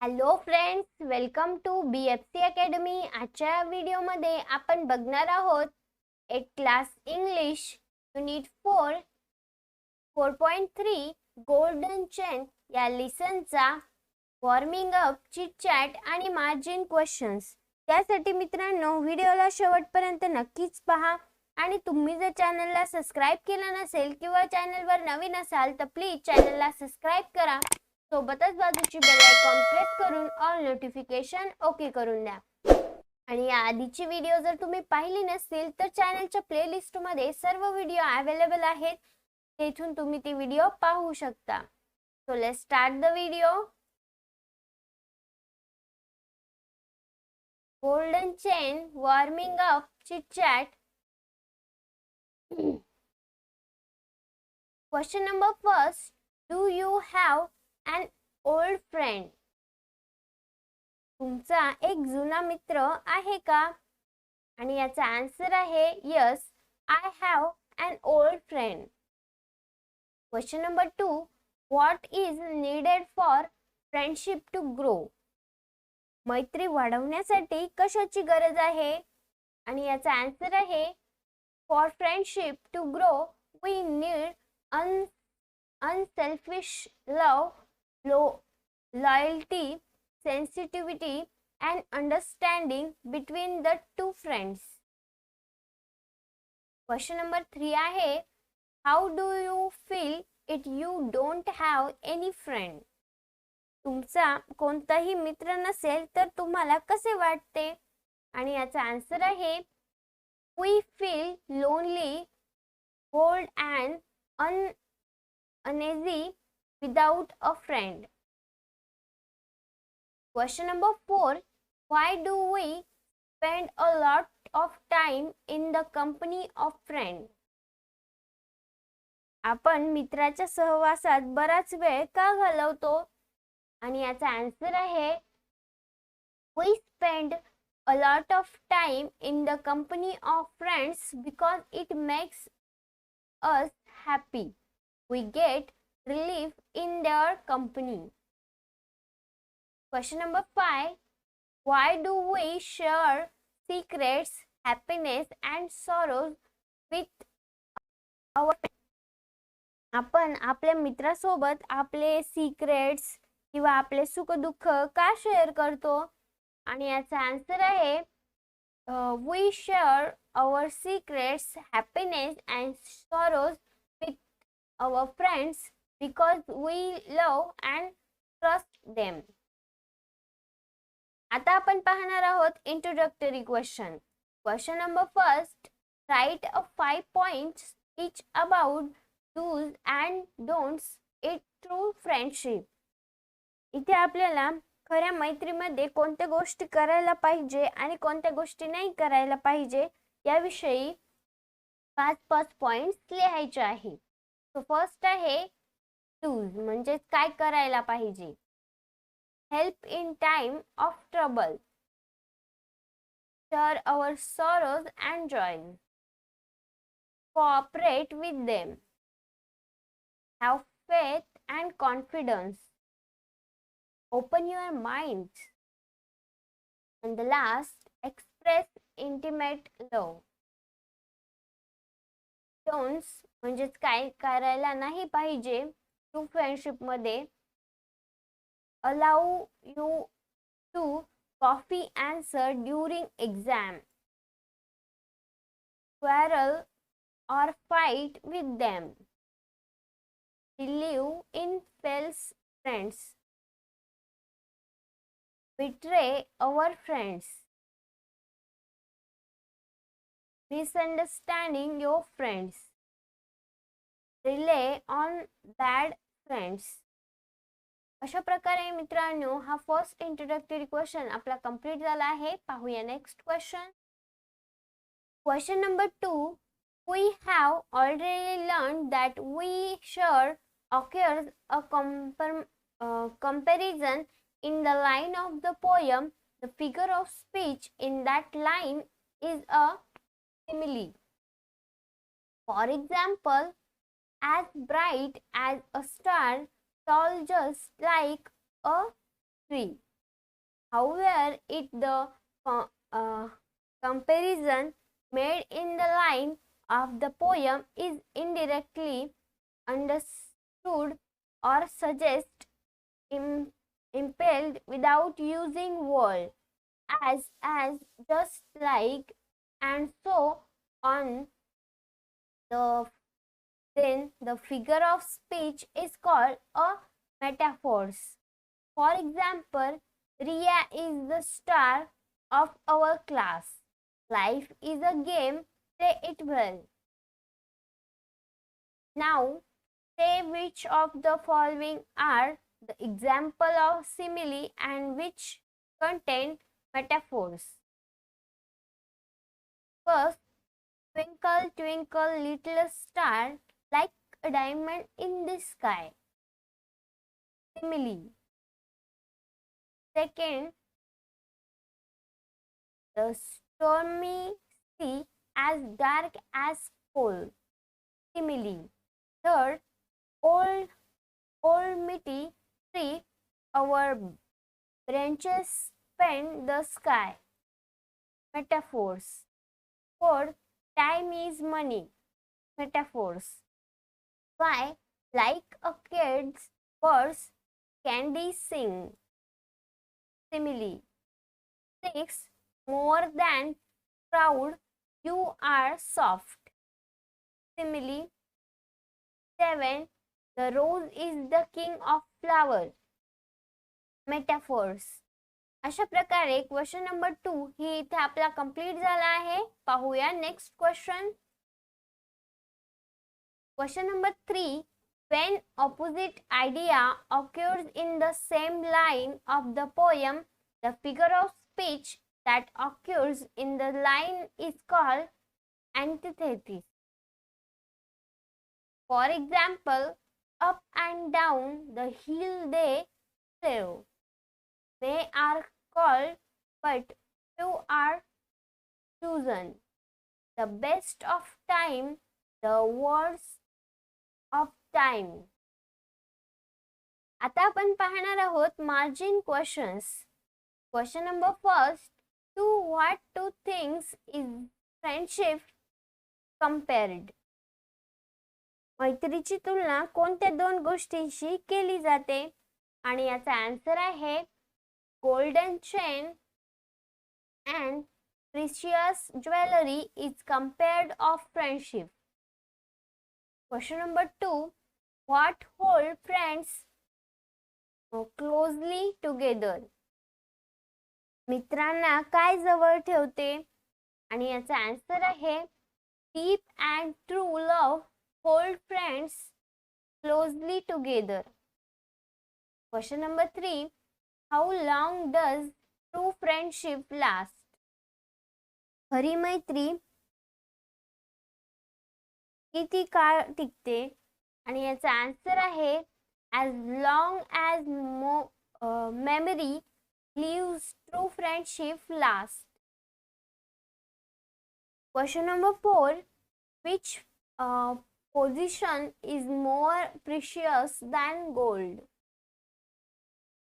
Hello friends, welcome to BFC academy. आजच्या व्हिडिओमध्ये आपण बघणार आहोत eight class English unit 4.3 golden chain या लेसनचा वॉर्मिंग अप, चिट चॅट आणि मार्जिन क्वेश्चन्स. त्यासाठी मित्रांनो व्हिडिओला शेवटपर्यंत नक्कीच पहा आणि तुम्ही जर चॅनलला सबस्क्राइब केलं नसेल किंवा चॅनलवर नवीन असाल तर प्लीज चॅनलला सबस्क्राइब करा. सोबतच बाजूची बेल आयकॉन प्रेस करून ऑल नोटिफिकेशन ओके करून द्या. आणि या आधीची व्हिडिओ जर तुम्ही पाहिली नसतील तर चॅनलच्या प्लेलिस्ट मध्ये सर्व व्हिडिओ अवेलेबल आहेत, तेथून तुम्ही ती व्हिडिओ पाहू शकता. So let's start the video. Golden chain, warming up, chit chat. Question number first, do you have an old friend? तुमचा एक जुना मित्र आहे का? आणि याचा आन्सर आहे yes, I have an old friend. Question number 2, what is needed for friendship to grow? मैत्री वाढवण्यासाठी कशाची गरज आहे? आणि याचा आन्सर आहे for friendship to grow we need unselfish love, loyalty, sensitivity and understanding between the two friends. Question number 3 आहे, how do you feel if you don't have any friend? तुमचा कोणताही मित्र नसेल तर तुम्हाला कसे वाटते? आणि याचा आन्सर आहे we feel lonely, cold and uneasy without a friend. Question number 4, why do we spend a lot of time in the company of friends? आपण मित्राच्या सहवासात बराच वेळ का घालवतो? आणि याचा आन्सर आहे we spend a lot of time in the company of friends because it makes us happy. We get relief in their company. Question number 5, why do we share secrets, happiness and sorrows with our friends? आपण आपल्या मित्रासोबत आपले secrets किंवा आपले सुख दुःख का share करतो? आणि याचा आन्सर आहे we share our secrets, happiness and sorrows with our friends because we love and trust them. आता आपण पाहणार आहोत introductory question. Question number first, write a 5 points each about do's and don'ts in true friendship. इथे आपल्याला खऱ्या मैत्रीमध्ये कोणत्या गोष्टी करायला पाहिजे आणि कोणत्या गोष्टी नाही करायला पाहिजे याविषयी 5 पॉइंट्स लिहायचे आहे. सो फर्स्ट आहे डूज, म्हणजे काय करायला पाहिजे. help in time of trouble, share our sorrows and joys, cooperate with them, have faith and confidence, open your minds, and the last, express intimate love. don'ts म्हणजे काय करायला नाही पाहिजे ट्रू फ्रेंडशिप मध्ये. allow you to copy answer during exam, quarrel or fight with them, believe in false friends, betray our friends, misunderstanding your friends, rely on bad friends. अशा प्रकारे मित्रांनो हा फर्स्ट इंट्रोडक्टरी क्वेश्चन आपला complete झाला आहे. पाहूया next question. Question number 2, we have already learned that we sure occurs a comparison in the line of the poem. The figure of speech in that line is a simile. For example, as bright as a star, tall just like a tree. However, comparison made in the line of the poem is indirectly understood or suggest impelled without using word as just like and so on. The then the figure of speech is called a metaphors. For example, Ria is the star of our class. Life is a game, play it well. Now, say which of the following are the example of simile and which contain metaphors. First, twinkle, twinkle, little star, like a diamond in the sky. Simile. Second, the stormy sea as dark as coal. Simile. Third, old meaty tree, our branches span the sky. Metaphors. Fourth, time is money. Metaphors. Why, like a kid's birds, candy sing. Simile. 6. More than proud, you are soft. Simile. 7. The rose is the king of flower. Metaphors. अशा प्रकारे question number 2 ही इथे आपला complete झाला आहे. पाहूया next question. Question number 3. When opposite idea occurs in the same line of the poem, the figure of speech that occurs in the line is called antithesis. For example, up and down the hill they flew. They are called, but few are chosen. The best of time, the worst of time. आता आपण पाहणार आहोत margin questions. Question number first. To what two things is friendship compared? मैत्रीची तुलना कोणत्या दोन गोष्टींशी केली जाते? आणि याचा आन्सर आहे golden chain and precious jewelry is compared of friendship. Question number 2. What hold friends closely together? मित्रांना काय जवळ ठेवते? आणि याचा आन्सर आहे deep and true love hold friends closely together. Question number 3. How long does true friendship last? खरी मैत्री किती काळ टिकते? आणि याचा आन्सर आहे as long as memory lives, true friendship lasts. Question number 4. Which position is more precious than gold?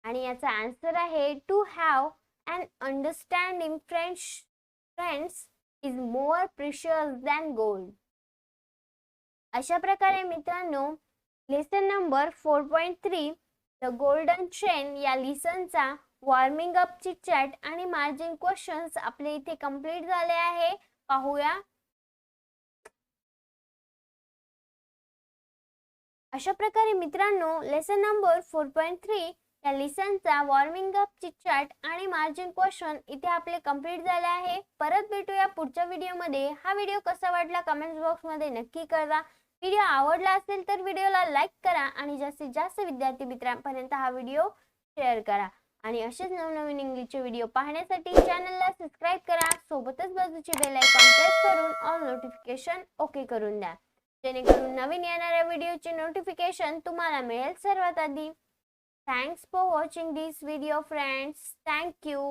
आणि याचा आन्सर आहे to have an understanding friends is more precious than gold. अशा प्रकारे मित्रांनो lesson number 4.3 the golden chain या लिसनचा warming up chit chat आणि margin questions आपले इथे कंप्लीट झाले आहे. पाहूया. अशा प्रकारे मित्रांनो लेसन नंबर 4.3 या लिसनचा वॉर्मिंग अप चिट चॅट आणि मार्जिन क्वेश्चन इथे आपले कंप्लीट झाले आहे. परत भेटूया पुढच्या व्हिडिओमध्ये. हा व्हिडिओ कसा वाटला कमेंट्स बॉक्स मध्ये नक्की कळवा. व्हिडिओ आवडला असेल तर व्हिडिओला लाईक करा आणि जास्तीत जास्त विद्यार्थी मित्रांपर्यंत हा व्हिडिओ शेअर करा. आणि असेच नवनवीन इंग्लिशचे व्हिडिओ पाहण्यासाठी चॅनलला सबस्क्राइब करा. सोबतच बाजूची बेल आयकॉन प्रेस करून ऑल नोटिफिकेशन ओके करून द्या, जेणेकरून नवीन येणाऱ्या व्हिडिओची नोटिफिकेशन तुम्हाला मिळेल सर्वात आधी. Thanks for watching this video friends. Thank you.